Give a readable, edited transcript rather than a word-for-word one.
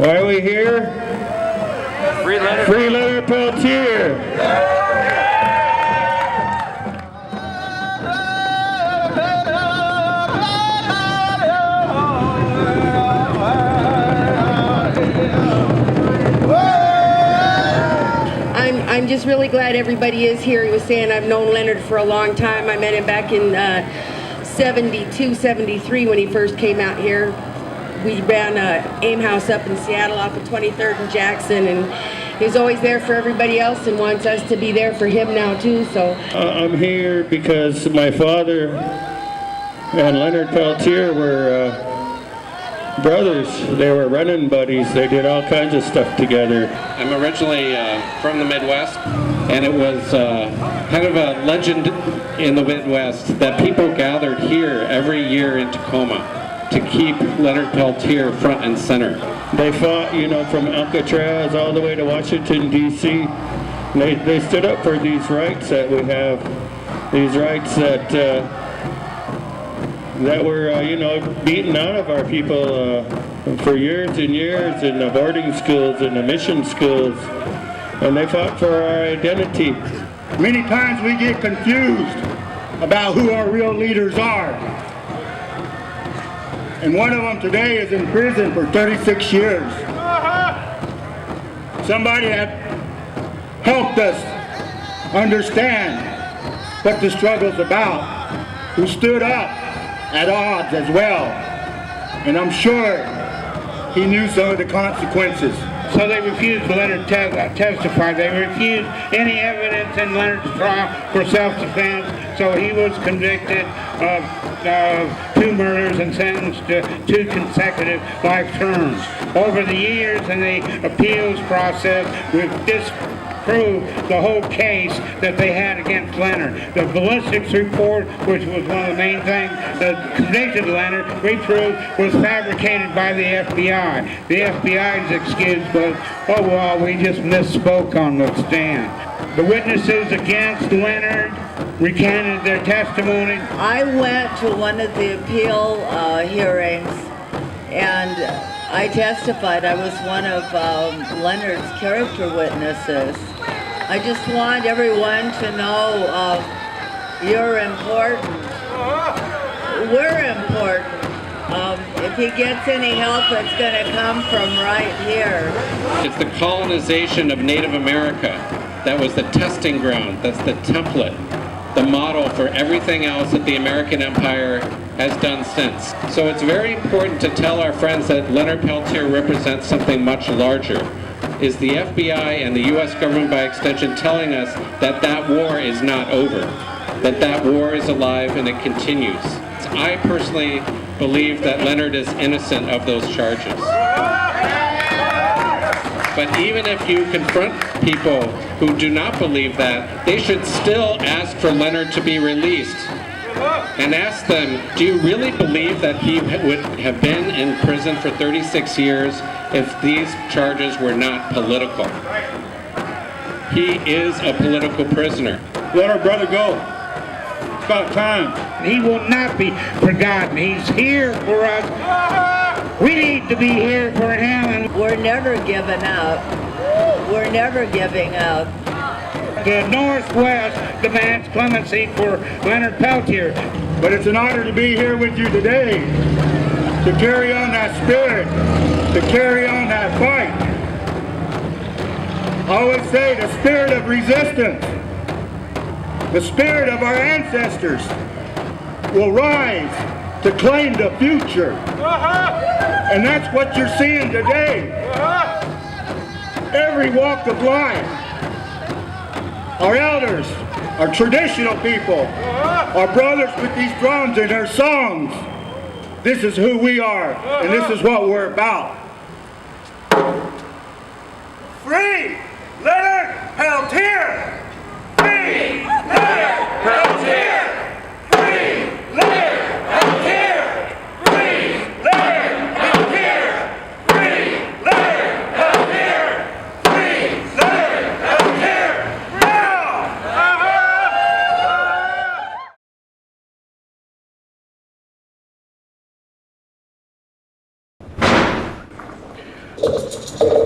Why are we here? Free Leonard Peltier. I'm just really glad everybody is here. He was saying I've known Leonard for a long time. I met him back in 72, 73 when he first came out here. We ran a AIM house up in Seattle off of 23rd and Jackson, and he was always there for everybody else and wants us to be there for him now too. So I'm here because my father and Leonard Peltier were brothers. They were running buddies. They did all kinds of stuff together. I'm originally from the Midwest, and it was kind of a legend in the Midwest that people gathered here every year in Tacoma to keep Leonard Peltier front and center. They fought, you know, from Alcatraz all the way to Washington, D.C. They stood up for these rights that we have, these rights that were, you know, beaten out of our people for years and years in the boarding schools and the mission schools, and they fought for our identity. Many times we get confused about who our real leaders are. And one of them today is in prison for 36 years. Somebody that helped us understand what the struggle's about, who stood up at odds as well. And I'm sure he knew some of the consequences. So they refused to let her testify. They refused any evidence in Leonard's trial for self-defense. So he was convicted of 2 murders and sentenced to 2 consecutive life terms. Over the years in the appeals process, we've disproved the whole case that they had against Leonard. The ballistics report, which was one of the main things that convicted Leonard, we proved was fabricated by the FBI. The FBI's excuse was, oh well, we just misspoke on the stand. The witnesses against Leonard recanted their testimony. I went to one of the appeal hearings, and I testified. I was one of Leonard's character witnesses. I just want everyone to know you're important. We're important. If he gets any help, it's going to come from right here. It's the colonization of Native America that was the testing ground, that's the template, the model for everything else that the American Empire has done since. So it's very important to tell our friends that Leonard Peltier represents something much larger. Is the FBI and the U.S. government by extension telling us that that war is not over, that that war is alive and it continues. I personally believe that Leonard is innocent of those charges. But even if you confront people who do not believe that, they should still ask for Leonard to be released and ask them, do you really believe that he would have been in prison for 36 years if these charges were not political? He is a political prisoner. Let our brother go. It's about time. He will not be forgotten. He's here for us. We need to be here for him. And we're never giving up. We're never giving up. The Northwest demands clemency for Leonard Peltier. But it's an honor to be here with you today, to carry on that spirit, to carry on that fight. I always say the spirit of resistance, the spirit of our ancestors will rise to claim the future. And that's what you're seeing today. Every walk of life. Our elders, our traditional people, our brothers with these drums and their songs. This is who we are, and this is what we're about. Free Leonard Peltier! Free Leonard Peltier! Free Leonard Peltier! Free Leonard Peltier! Free Leonard Peltier! Free Leonard Peltier! Now! Thank you.